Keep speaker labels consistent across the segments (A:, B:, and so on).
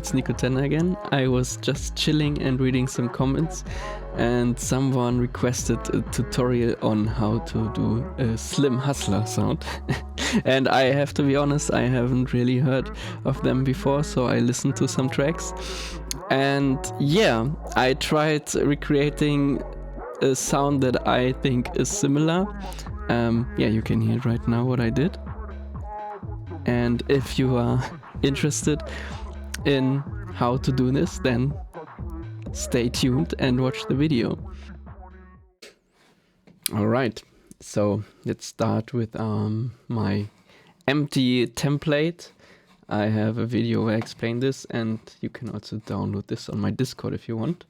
A: it's Nico10 again. I was just chilling and reading some comments, and someone requested a tutorial on how to do a Slim Hustla sound. And I have to be honest, I haven't really heard of them before, so I listened to some tracks. And yeah, I tried recreating a sound that I think is similar. Yeah, you can hear right now what I did. And if you are interested in how to do this, then stay tuned and watch the video. Alright, so let's start with my empty template. I have a video where I explain this, and you can also download this on my Discord if you want.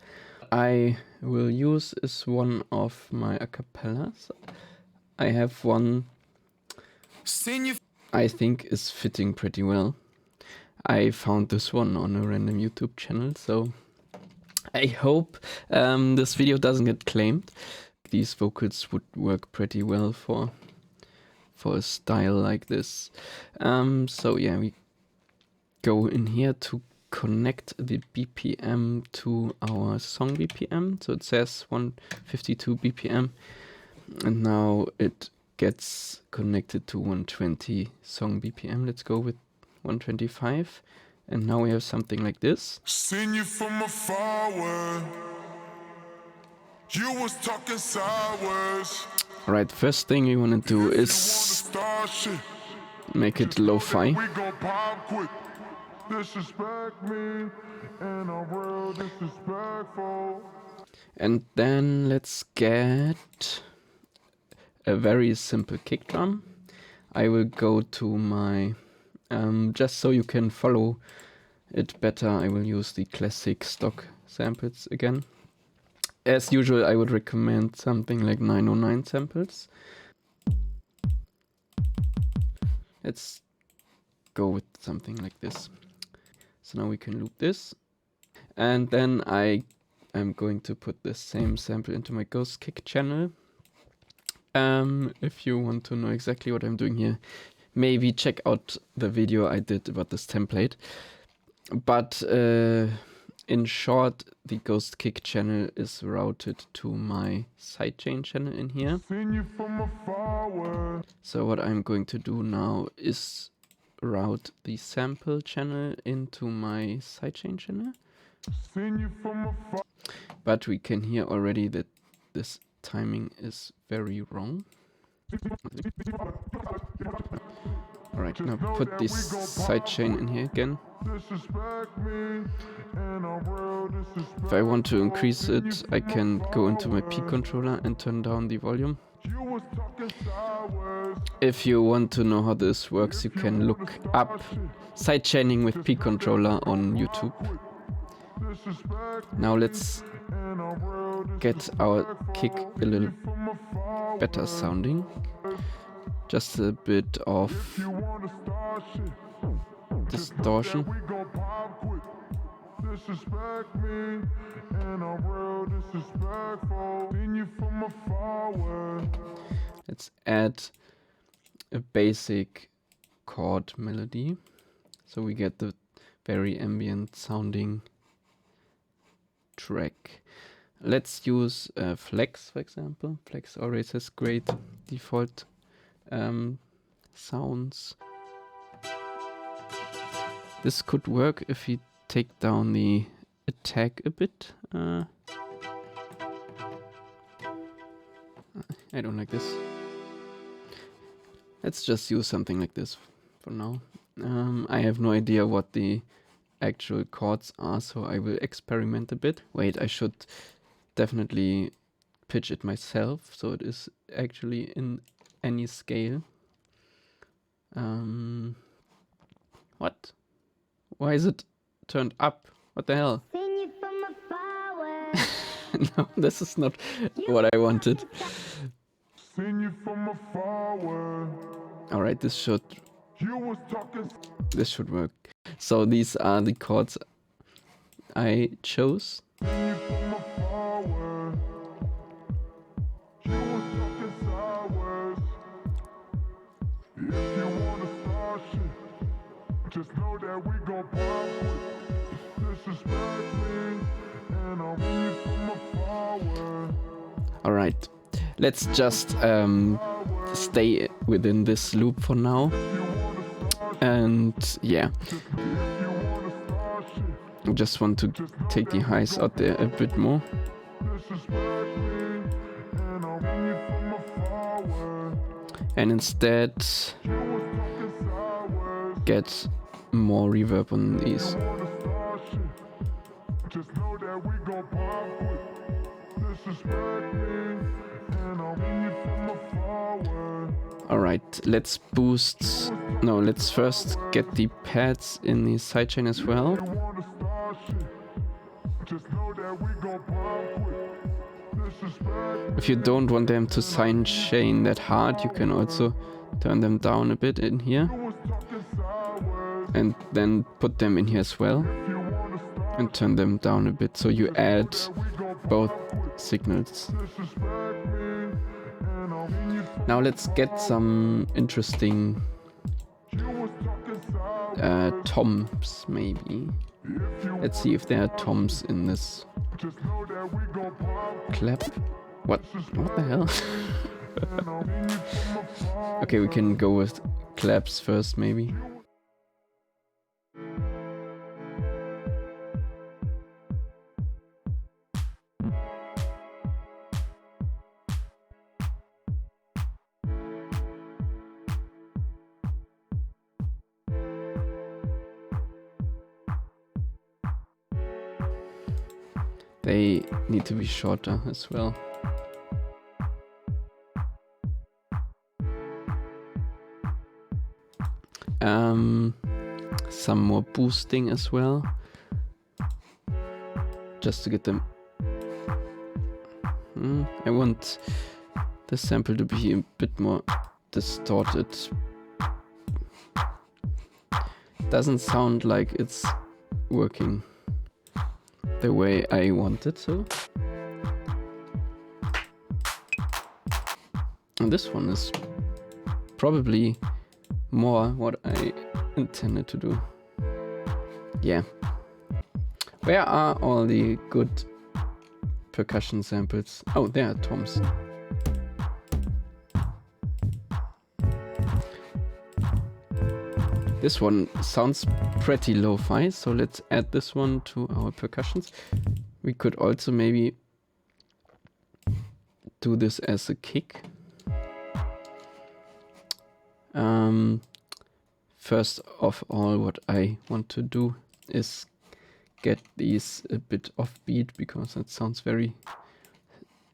A: I will use is one of my acapellas. I have one I think is fitting pretty well. I found this one on a random YouTube channel, so I hope this video doesn't get claimed. These vocals would work pretty well for a style like this. So yeah, we go in here to connect the BPM to our song BPM. So it says 152 BPM, and now it gets connected to 120 song BPM. Let's go with 125, and now we have something like this.
B: Seen you from afar, you was talking sideways.
A: Alright, first thing you want to do is make it lo-fi. And then let's get a very simple kick drum. I will go to my, just so you can follow it better, I will use the classic stock samples again. As usual, I would recommend something like 909 samples. Let's go with something like this. So now we can loop this. And then I am going to put the same sample into my ghost kick channel. If you want to know exactly what I'm doing here, maybe check out the video I did about this template. But in short, the ghost kick channel is routed to my sidechain channel in here. So what I'm going to do now is route the sample channel into my sidechain channel. But we can hear already that this timing is very wrong. Alright, now put this sidechain in here again. If I want to increase it, I can go into my P controller and turn down the volume. If you want to know how this works, you can look up sidechaining with P controller on YouTube. Now let's get our kick a little better sounding. Just a bit of distortion. Let's add a basic chord melody, so we get the very ambient sounding track. Let's use Flex, for example. Flex always has great default sounds. This could work if we take down the attack a bit. I don't like this. Let's just use something like this for now. I have no idea what the actual chords are, so I will experiment a bit. Wait, I should definitely pitch it myself, so it is actually in any scale. What? Why is it turned up? What the hell? No, this is not what I wanted. Alright, this should work. So these are the chords I chose. Alright, let's just stay within this loop for now. And yeah, I just want to take the highs out there a bit more. And instead get more reverb on these. Alright, let's boost. No, let's first get the pads in the sidechain as well. If you don't want them to sidechain that hard, you can also turn them down a bit in here. And then put them in here as well. And turn them down a bit, so you add both signals. Now let's get some interesting toms, maybe. Let's see if there are toms in this clap. What the hell? Okay, we can go with claps first, maybe. They need to be shorter as well. Some more boosting as well, just to get them. I want the sample to be a bit more distorted. Doesn't sound like it's working the way I want it to. And this one is probably more what I intended to do. Yeah. Where are all the good percussion samples? Oh, there are toms. This one sounds pretty lo-fi, so let's add this one to our percussions. We could also maybe do this as a kick. First of all, what I want to do is get these a bit offbeat, because that sounds very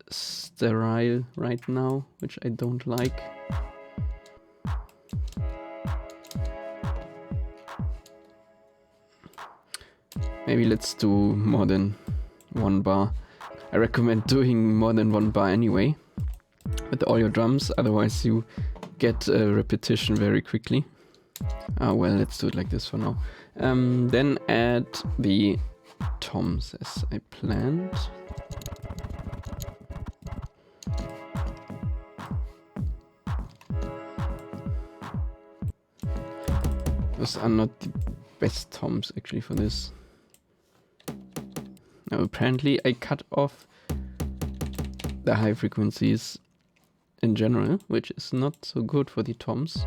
A: sterile right now, which I don't like. Maybe let's do more than one bar. I recommend doing more than one bar anyway with all your drums, otherwise you get a repetition very quickly. Well, let's do it like this for now. Then add the toms as I planned. Those are not the best toms actually for this. Now apparently I cut off the high frequencies in general, which is not so good for the toms.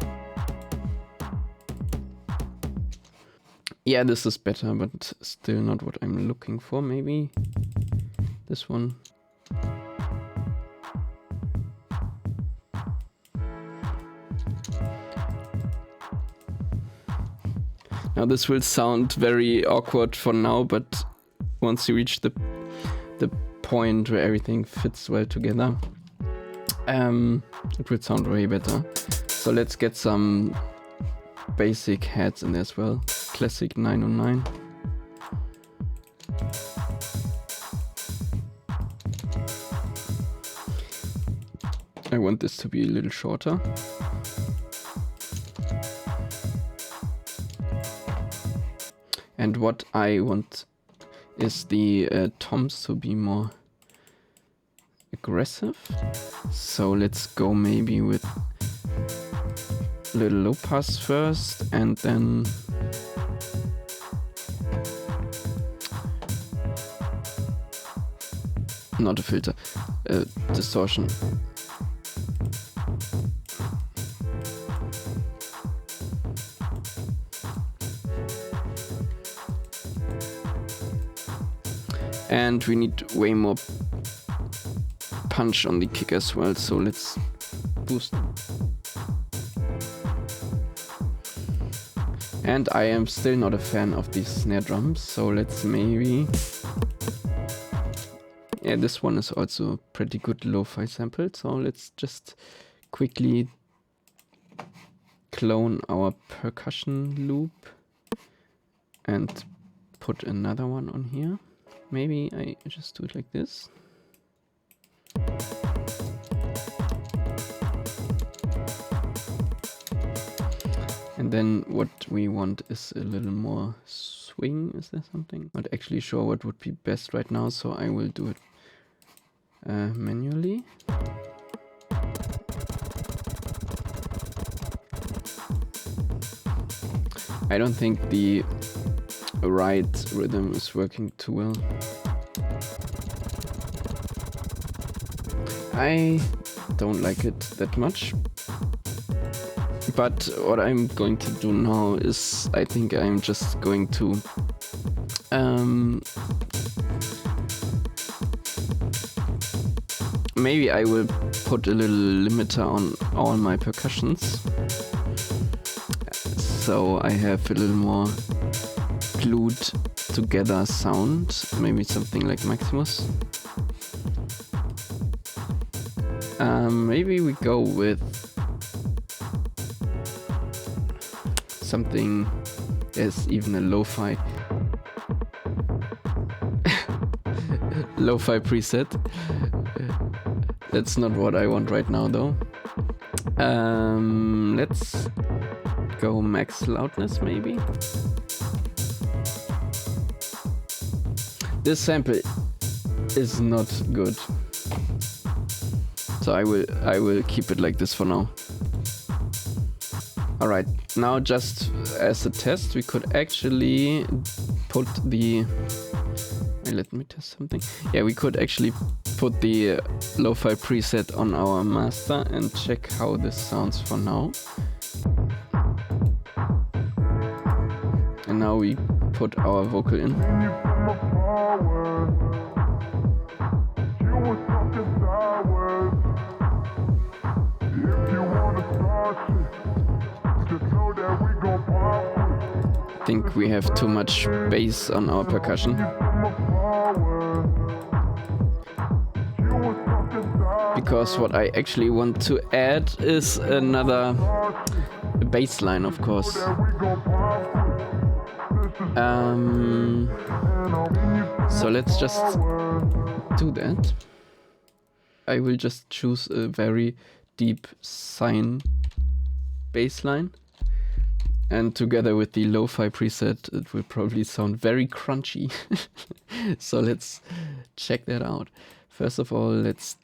A: Yeah, this is better, but still not what I'm looking for. Maybe this one. Now this will sound very awkward for now, but once you reach the point where everything fits well together, it will sound way better. So let's get some basic heads in there as well. Classic 909. I want this to be a little shorter. And what I want is the toms to be more aggressive. So let's go maybe with a little low pass first, and then not a filter, distortion. And we need way more punch on the kick as well, so let's boost. And I am still not a fan of these snare drums, so let's maybe... Yeah, this one is also a pretty good lo-fi sample, so let's just quickly clone our percussion loop and put another one on here. Maybe I just do it like this. And then what we want is a little more swing. Is there something? Not actually sure what would be best right now, so I will do it manually. I don't think the right rhythm is working too well. I don't like it that much. But what I'm going to do now is, I think I'm just going to maybe I will put a little limiter on all my percussions, so I have a little more glued together sound, maybe something like Maximus. Maybe we go with something. There's even a lo-fi lo-fi preset. That's not what I want right now though. Let's go max loudness maybe. This sample is not good, so I will keep it like this for now. Alright, now just as a test, we could actually put the... let me test something. Yeah, we could actually put the lo-fi preset on our master and check how this sounds for now. And now we put our vocal in. I think we have too much bass on our percussion. Because what I actually want to add is another bassline, of course. So let's just do that. I will just choose a very deep sine bassline. And together with the lo-fi preset, it will probably sound very crunchy. So let's check that out. First of all, let's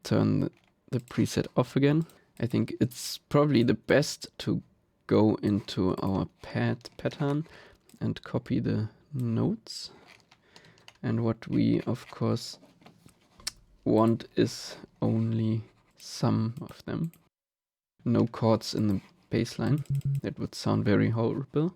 A: turn the preset off again. I think it's probably the best to go into our pattern and copy the notes. And what we, of course, want is only some of them. No chords in the bassline. That would sound very horrible.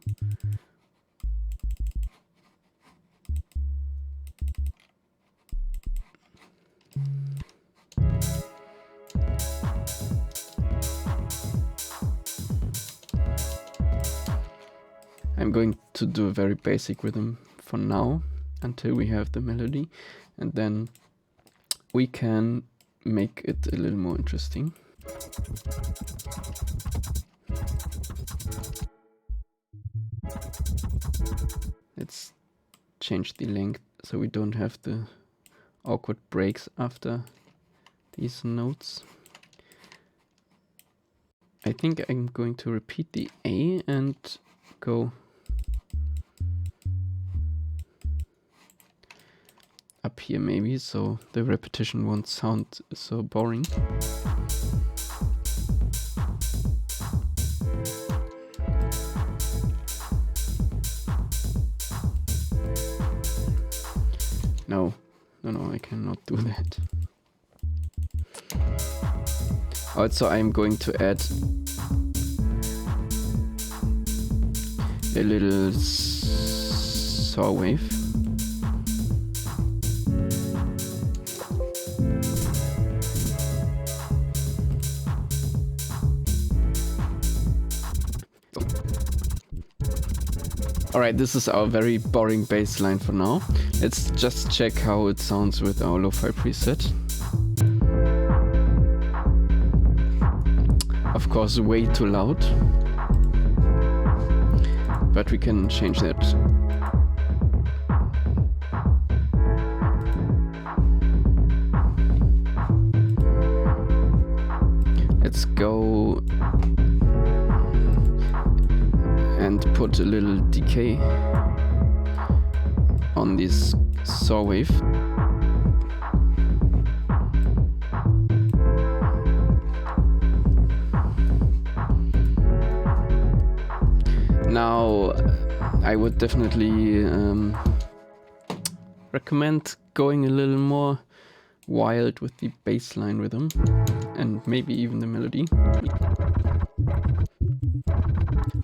A: I'm going to do a very basic rhythm for now until we have the melody, and then we can make it a little more interesting. Let's change the length so we don't have the awkward breaks after these notes. I think I'm going to repeat the A and go up here maybe, so the repetition won't sound so boring. No, No, I cannot do that. Also, I'm going to add a little saw wave. Alright, this is our very boring bass line for now. Let's just check how it sounds with our lo-fi preset. Of course, way too loud. But we can change that. Let's go and put a little decay on this saw wave. Now, I would definitely recommend going a little more wild with the bass line rhythm and maybe even the melody.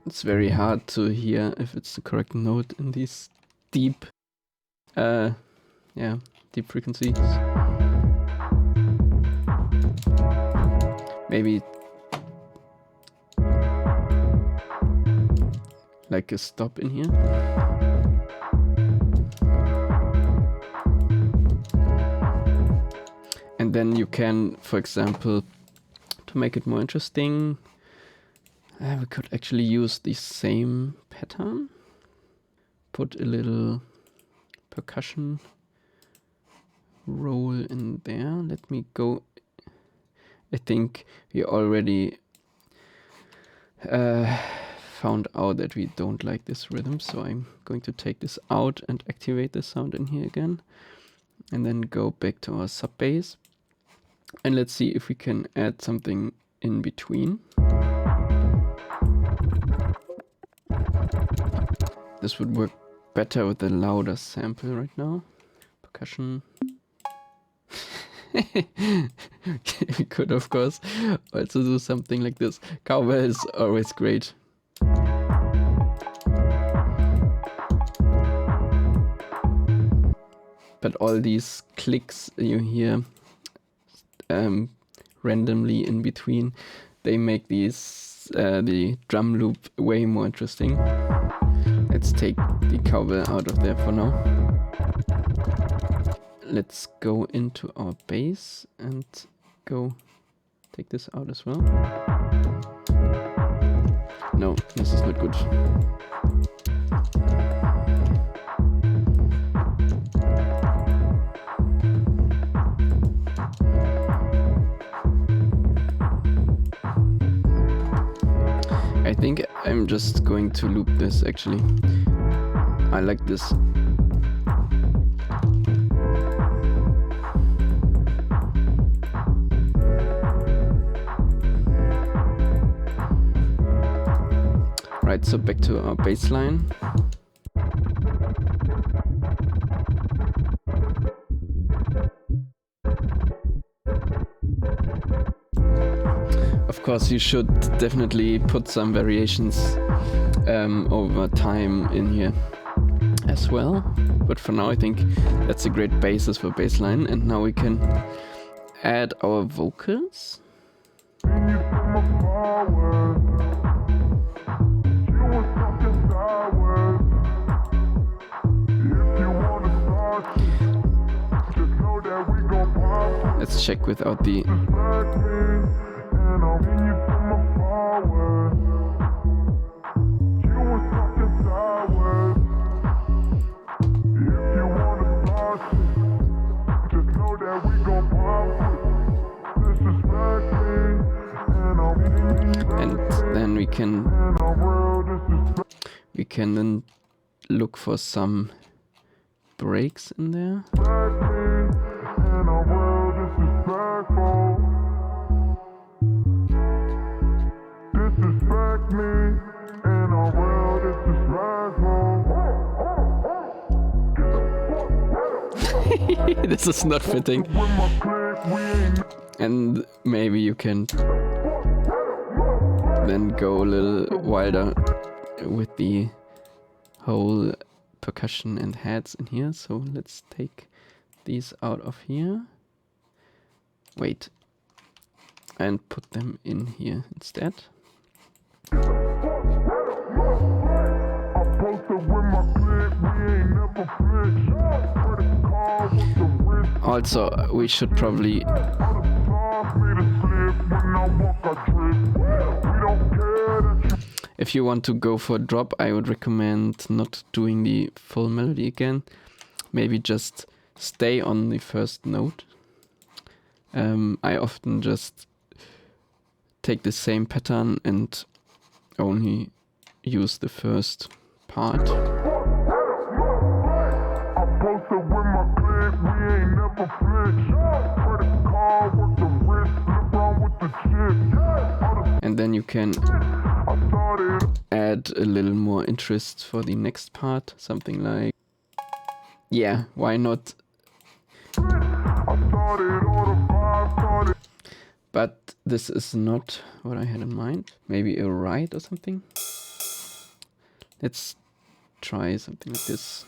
A: It's very hard to hear if it's the correct note in these deep, deep frequencies. Maybe like a stop in here. And then you can, for example, to make it more interesting, we could actually use the same pattern. Put a little percussion roll in there. Let me go. I think we already found out that we don't like this rhythm, so I'm going to take this out and activate the sound in here again, and then go back to our sub bass, and let's see if we can add something in between. This would work better with a louder sample right now. Percussion. We could, of course, also do something like this. Cowbell is always great. But all these clicks you hear randomly in between, they make these the drum loop way more interesting. Let's take the cowbell out of there for now. Let's go into our bass and go take this out as well. No, this is not good. I think I'm just going to loop this actually. I like this. Right, so back to our bass line. Of course, you should definitely put some variations over time in here as well. But for now, I think that's a great basis for bassline. And now we can add our vocals. Let's check without the... And then we can then look for some breaks in there. This is not fitting. And maybe you can then go a little wilder with the whole percussion and hats in here. So let's take these out of here. Wait. And put them in here instead. Also, we should probably if you want to go for a drop, I would recommend not doing the full melody again. Maybe just stay on the first note. I often just take the same pattern and only use the first part. And then you can add a little more interest for the next part, something like, yeah, why not? But this is not what I had in mind. Maybe a ride or something. Let's try something like this.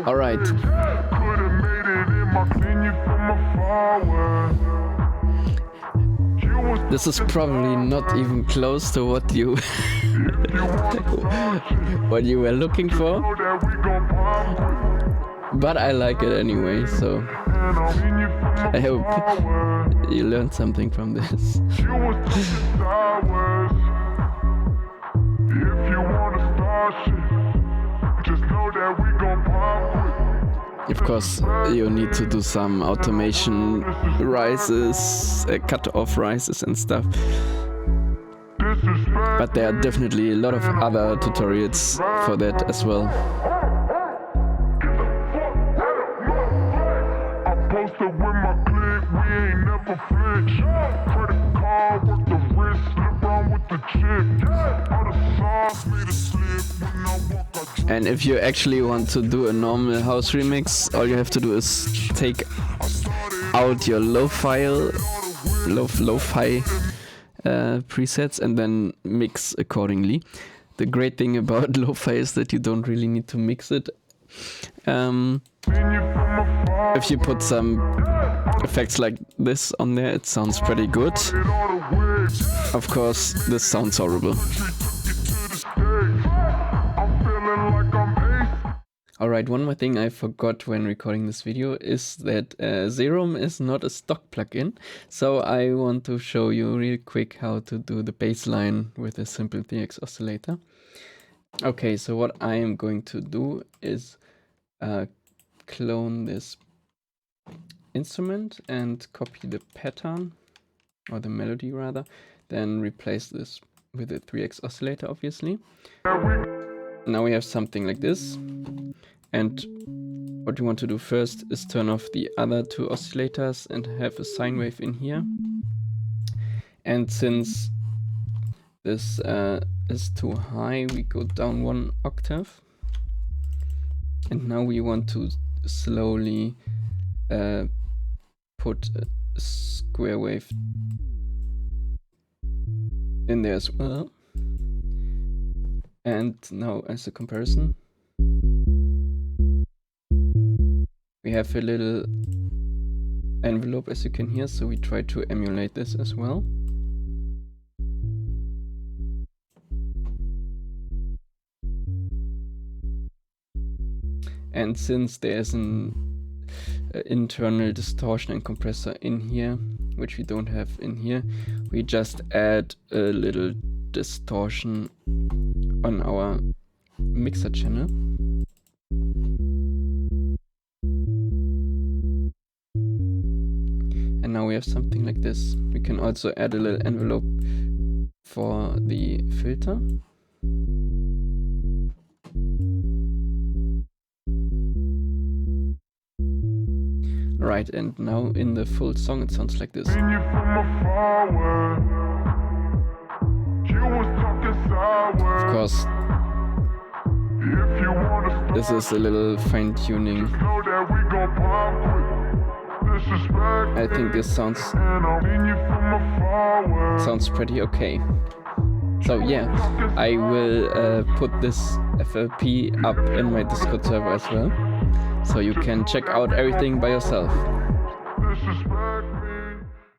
A: All right. This is probably not even close to what you what you were looking for, but I like it anyway, so I hope you learned something from this. Of course, you need to do some automation rises, cut-off rises and stuff. But there are definitely a lot of other tutorials for that as well. And if you actually want to do a normal house remix, all you have to do is take out your lo-fi presets and then mix accordingly. The great thing about lo-fi is that you don't really need to mix it. If you put some effects like this on there, it sounds pretty good. Of course, this sounds horrible. Alright, one more thing I forgot when recording this video is that Serum is not a stock plugin, so I want to show you real quick how to do the bassline with a simple 3x oscillator. Okay, so what I am going to do is clone this instrument and copy the pattern, or the melody rather, then replace this with a 3x oscillator, obviously. Now we have something like this. And what you want to do first is turn off the other two oscillators and have a sine wave in here. And since this is too high, we go down 1 octave. And now we want to slowly put a square wave in there as well. And now as a comparison, we have a little envelope, as you can hear, so we try to emulate this as well. And since there's an internal distortion and compressor in here, which we don't have in here, we just add a little distortion on our mixer channel. we have something like this. We can also add a little envelope for the filter. Right, and now in the full song it sounds like this. Of course, this is a little fine-tuning. I think this sounds pretty okay. So yeah, I will put this FLP up in my Discord server as well, so you can check out everything by yourself.